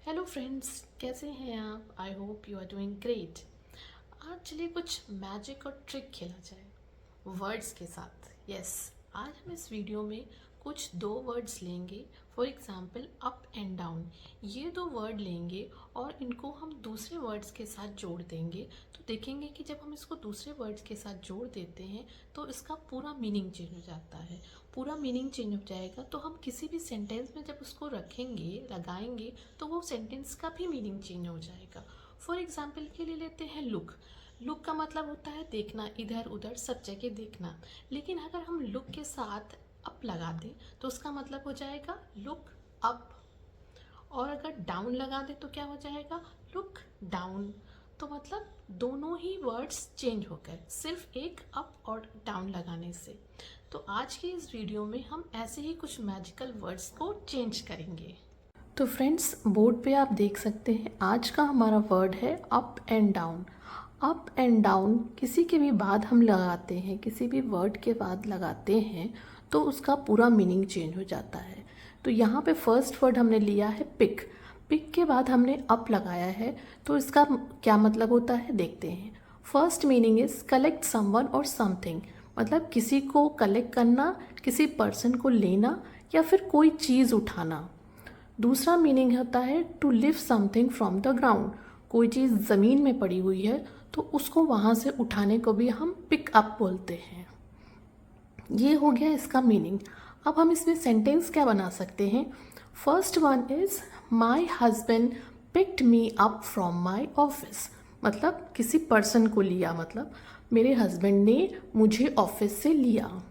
Hello friends, कैसे हैं आप? I hope you are doing great. आज चलिए कुछ मैजिक और ट्रिक खेला जाए वर्ड्स के साथ। यस, आज हम इस वीडियो में कुछ दो वर्ड्स लेंगे। For example up and down, ये दो वर्ड लेंगे और इनको हम दूसरे वर्ड्स के साथ जोड़ देंगे। तो देखेंगे कि जब हम इसको दूसरे वर्ड्स के साथ जोड़ देते हैं तो इसका पूरा मीनिंग चेंज हो जाता है। पूरा मीनिंग चेंज हो जाएगा तो हम किसी भी सेंटेंस में जब उसको रखेंगे, लगाएंगे, तो वो सेंटेंस का भी मीनिंग चेंज हो जाएगा। फॉर एग्जाम्पल के लिए लेते हैं लुक। लुक का मतलब होता है देखना, इधर उधर सब जगह देखना। लेकिन अगर हम लुक के साथ अप लगा दें तो उसका मतलब हो जाएगा लुक अप। और अगर डाउन लगा दें तो क्या हो जाएगा? Look down. तो मतलब दोनों ही वर्ड्स चेंज हो गए सिर्फ एक अप और डाउन लगाने से। तो आज की इस वीडियो में हम ऐसे ही कुछ मैजिकल वर्ड्स को चेंज करेंगे। तो फ्रेंड्स, बोर्ड पे आप देख सकते हैं आज का हमारा वर्ड है up and down. Up and down किसी के भी बाद हम लगाते हैं, किसी भी वर्ड के बाद लगाते हैं तो उसका पूरा मीनिंग चेंज हो जाता है। तो यहाँ पे फर्स्ट वर्ड हमने लिया है पिक। पिक के बाद हमने अप लगाया है तो इसका क्या मतलब होता है देखते हैं। First meaning is collect someone और समथिंग, मतलब किसी को कलेक्ट करना, किसी पर्सन को लेना या फिर कोई चीज़ उठाना। दूसरा मीनिंग होता है to lift something from the ground, कोई चीज़ ज़मीन में पड़ी हुई है तो उसको वहाँ से उठाने को भी हम पिक अप बोलते हैं। ये हो गया इसका मीनिंग। अब हम इसमें सेंटेंस क्या बना सकते हैं। First one is my husband picked me up from my office, मतलब किसी पर्सन को लिया, मतलब मेरे हस्बैंड ने मुझे ऑफिस से लिया।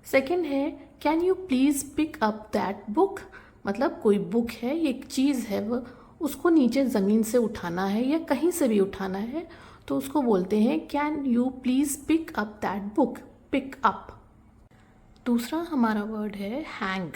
सेकेंड है can you please pick up that book, मतलब कोई बुक है, एक चीज़ है, वो उसको नीचे ज़मीन से उठाना है या कहीं से भी उठाना है तो उसको बोलते हैं can you please pick up that book, pick up. दूसरा हमारा वर्ड है हैंग।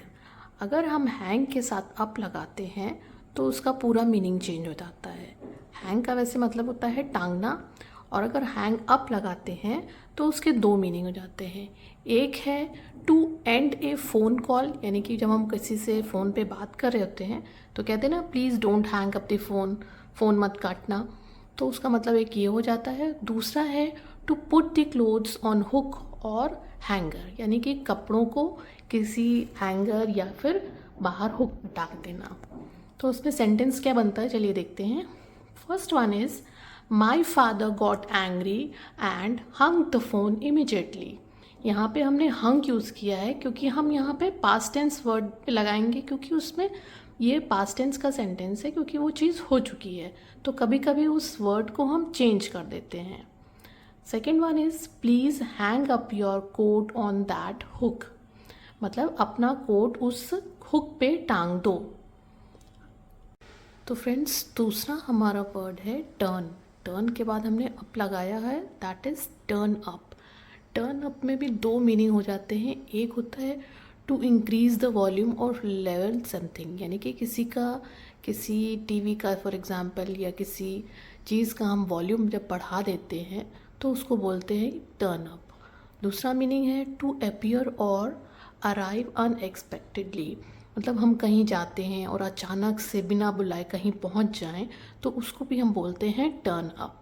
अगर हम हैंग के साथ अप लगाते हैं तो उसका पूरा मीनिंग चेंज हो जाता है। हैंग का वैसे मतलब होता है टांगना, और अगर हैंग अप लगाते हैं तो उसके दो मीनिंग हो जाते हैं। एक है to end a phone call, यानी कि जब हम किसी से फ़ोन पे बात कर रहे होते हैं तो कहते हैं ना please don't hang up the phone, phone मत काटना, तो उसका मतलब एक ये हो जाता है। दूसरा है to put the clothes on hook और हैंगर, यानी कि कपड़ों को किसी हैंगर या फिर बाहर हुक में टांग देना। तो उसमें सेंटेंस क्या बनता है चलिए देखते हैं। First one is my father got angry and hung the phone immediately. यहाँ पे हमने हंग यूज़ किया है क्योंकि हम यहाँ पे पास्ट टेंस वर्ड पे लगाएंगे, क्योंकि उसमें ये पास्ट टेंस का सेंटेंस है, क्योंकि वो चीज़ हो चुकी है। तो कभी कभी उस वर्ड को हम चेंज कर देते हैं। Second one is please hang up your coat on that hook, मतलब अपना कोट उस हुक पे टांग दो। तो फ्रेंड्स, दूसरा हमारा वर्ड है टर्न। टर्न के बाद हमने अप लगाया है, that is turn up. Turn up में भी दो मीनिंग हो जाते हैं। एक होता है टू इंक्रीज़ द वॉल्यूम और लेवल समथिंग, यानी कि किसी टीवी का फॉर एग्जांपल या किसी चीज़ का हम वॉल्यूम जब बढ़ा देते हैं तो उसको बोलते हैं टर्न अप। दूसरा मीनिंग है टू अपीयर और अराइव अनएक्सपेक्टेडली, मतलब हम कहीं जाते हैं और अचानक से बिना बुलाए कहीं पहुंच जाएं तो उसको भी हम बोलते हैं टर्न अप।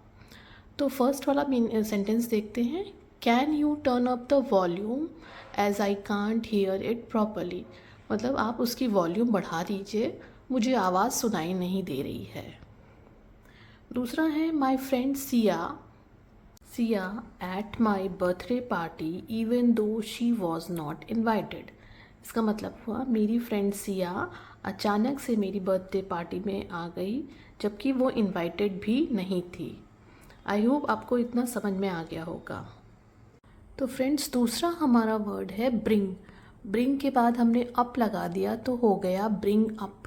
तो फर्स्ट वाला सेंटेंस देखते हैं। Can you turn up the volume as I can't hear it properly, मतलब आप उसकी वॉल्यूम बढ़ा दीजिए, मुझे आवाज़ सुनाई नहीं दे रही है। दूसरा है my friend Siya at my birthday party even though she was not invited. इसका मतलब हुआ मेरी फ्रेंड सिया अचानक से मेरी बर्थडे पार्टी में आ गई जबकि वो इन्वाइटेड भी नहीं थी। आई होप आपको इतना समझ में आ गया होगा। तो फ्रेंड्स, दूसरा हमारा वर्ड है ब्रिंग। ब्रिंग के बाद हमने अप लगा दिया तो हो गया ब्रिंग अप।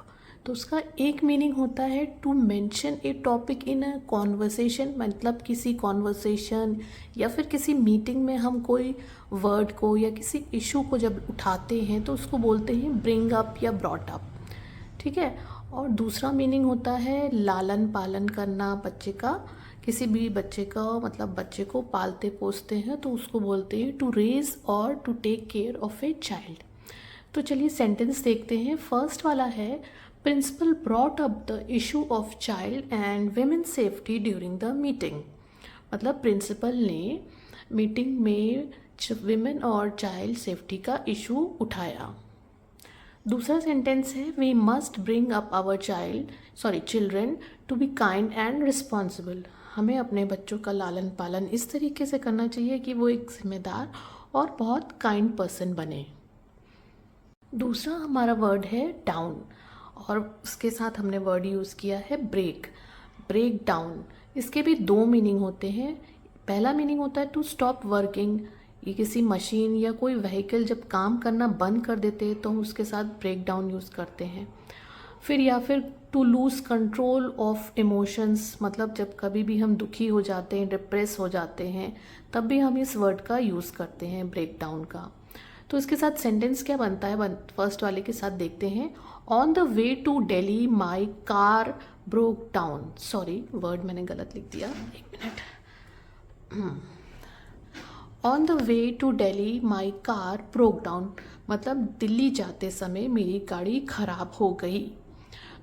तो उसका एक मीनिंग होता है to mention a topic in a conversation, मतलब किसी कॉन्वर्सेशन या फिर किसी मीटिंग में हम कोई वर्ड को या किसी इशू को जब उठाते हैं तो उसको बोलते हैं ब्रिंग अप या ब्रॉट अप, ठीक है। और दूसरा मीनिंग होता है लालन पालन करना बच्चे का, किसी भी बच्चे का, मतलब बच्चे को पालते पोसते हैं तो उसको बोलते हैं टू रेज और to take care of a child. तो चलिए सेंटेंस देखते हैं। फर्स्ट वाला है principal brought up the issue of child and women safety during the meeting. मतलब प्रिंसिपल ने मीटिंग में विमेन और चाइल्ड सेफ्टी का इशू उठाया। दूसरा सेंटेंस है we must bring up our children to be kind and responsible. हमें अपने बच्चों का लालन पालन इस तरीके से करना चाहिए कि वो एक जिम्मेदार और बहुत काइंड पर्सन बने। दूसरा हमारा वर्ड है डाउन और उसके साथ हमने वर्ड यूज़ किया है ब्रेक डाउन। इसके भी दो मीनिंग होते हैं। पहला मीनिंग होता है टू स्टॉप वर्किंग। ये किसी मशीन या कोई व्हीकल जब काम करना बंद कर देते हैं तो हम उसके साथ ब्रेक डाउन यूज़ करते हैं। फिर to lose control of emotions, मतलब जब कभी भी हम दुखी हो जाते हैं, डिप्रेस हो जाते हैं, तब भी हम इस वर्ड का यूज़ करते हैं ब्रेक डाउन का। तो इसके साथ सेंटेंस क्या बनता है, फर्स्ट वाले के साथ देखते हैं। On the way to Delhi my car broke down. Sorry, word मैंने गलत लिख दिया, एक minute. On the way to Delhi my car broke down, मतलब दिल्ली जाते समय मेरी गाड़ी खराब हो गई।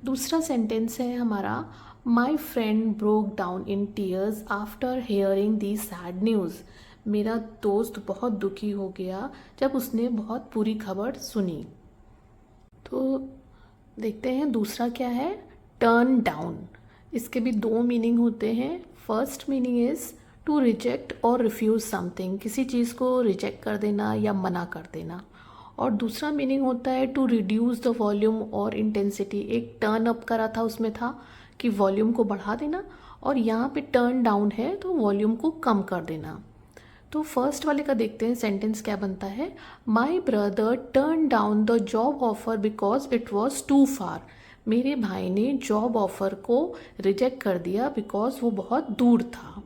दूसरा सेंटेंस है हमारा my friend broke down in tears after hearing the sad news. मेरा दोस्त बहुत दुखी हो गया जब उसने बहुत बुरी खबर सुनी। तो देखते हैं दूसरा क्या है, टर्न डाउन। इसके भी दो मीनिंग होते हैं। First meaning is to reject और रिफ्यूज़ समथिंग, किसी चीज़ को रिजेक्ट कर देना या मना कर देना। और दूसरा मीनिंग होता है टू रिड्यूस द वॉल्यूम और इंटेंसिटी। एक टर्न अप करा था उसमें था कि वॉल्यूम को बढ़ा देना, और यहाँ पे टर्न डाउन है तो वॉल्यूम को कम कर देना। तो फर्स्ट वाले का देखते हैं सेंटेंस क्या बनता है। My brother turn down the job offer because it was too far. मेरे भाई ने जॉब ऑफर को रिजेक्ट कर दिया बिकॉज वो बहुत दूर था।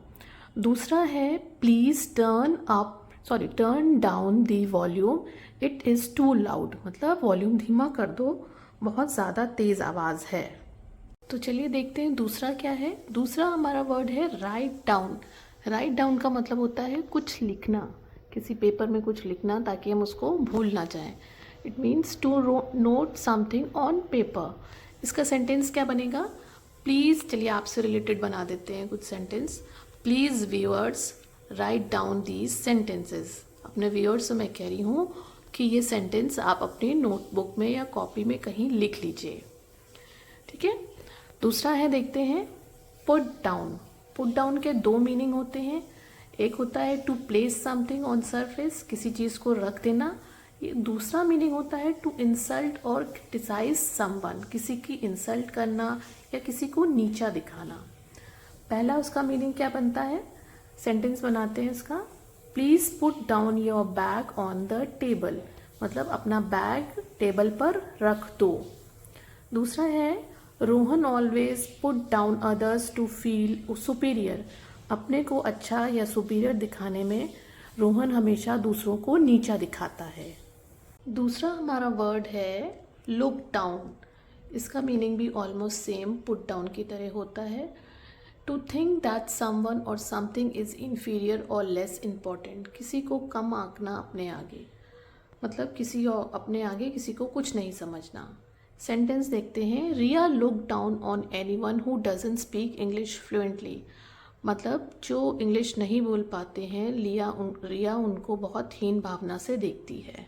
दूसरा है please turn down the volume, it is too loud. मतलब वॉल्यूम धीमा कर दो, बहुत ज़्यादा तेज़ आवाज़ है। तो चलिए देखते हैं दूसरा क्या है। दूसरा हमारा वर्ड है राइट डाउन। राइट डाउन का मतलब होता है कुछ लिखना, किसी पेपर में कुछ लिखना ताकि हम उसको भूल ना जाएं। It means to note something on paper. इसका सेंटेंस क्या बनेगा, प्लीज़, चलिए आपसे रिलेटेड बना देते हैं कुछ sentence. Please viewers write down these sentences. अपने व्यूअर्स से मैं कह रही हूँ कि ये सेंटेंस आप अपनी नोटबुक में या कॉपी में कहीं लिख लीजिए, ठीक है। दूसरा है, देखते हैं पुट डाउन। पुट डाउन के दो मीनिंग होते हैं। एक होता है to place something on surface, किसी चीज़ को रख देना। ये दूसरा मीनिंग होता है टू इंसल्ट और क्रिटिसाइज समवन, किसी की इंसल्ट करना या किसी को नीचा दिखाना। पहला उसका मीनिंग क्या बनता है, सेंटेंस बनाते हैं इसका। Please put down your bag on the table, मतलब अपना बैग टेबल पर रख दो। दूसरा है Rohan always put down others to feel superior. अपने को अच्छा या सुपीरियर दिखाने में रोहन हमेशा दूसरों को नीचा दिखाता है। दूसरा हमारा वर्ड है लुक डाउन। इसका मीनिंग भी ऑलमोस्ट सेम पुट डाउन की तरह होता है। टू थिंक दैट समवन और समथिंग इज़ इन्फीरियर और लेस इम्पॉर्टेंट, किसी को कम आंकना अपने आगे, मतलब किसी और अपने आगे किसी को कुछ नहीं समझना। सेंटेंस देखते हैं। Riya look down on anyone who doesn't speak English fluently, मतलब जो इंग्लिश नहीं बोल पाते हैं रिया उनको बहुत हीन भावना से देखती है।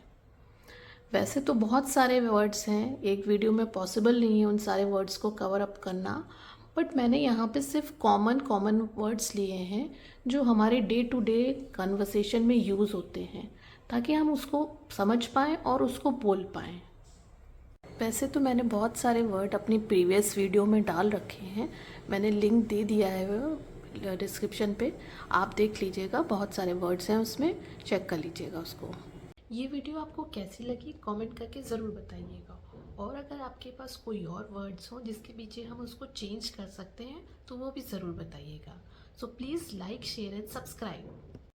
वैसे तो बहुत सारे वर्ड्स हैं, एक वीडियो में पॉसिबल नहीं है उन सारे वर्ड्स को कवर अप करना, बट मैंने यहाँ पे सिर्फ कॉमन वर्ड्स लिए हैं जो हमारे डे टू डे कन्वर्सेशन में यूज़ होते हैं, ताकि हम उसको समझ पाएँ और उसको बोल पाएँ। वैसे तो मैंने बहुत सारे वर्ड अपनी प्रीवियस वीडियो में डाल रखे हैं, मैंने लिंक दे दिया है डिस्क्रिप्शन पे, आप देख लीजिएगा, बहुत सारे वर्ड्स हैं उसमें, चेक कर लीजिएगा उसको। ये वीडियो आपको कैसी लगी कमेंट करके ज़रूर बताइएगा, और अगर आपके पास कोई और वर्ड्स हो जिसके पीछे हम उसको चेंज कर सकते हैं तो वो भी ज़रूर बताइएगा। So please like, share and subscribe.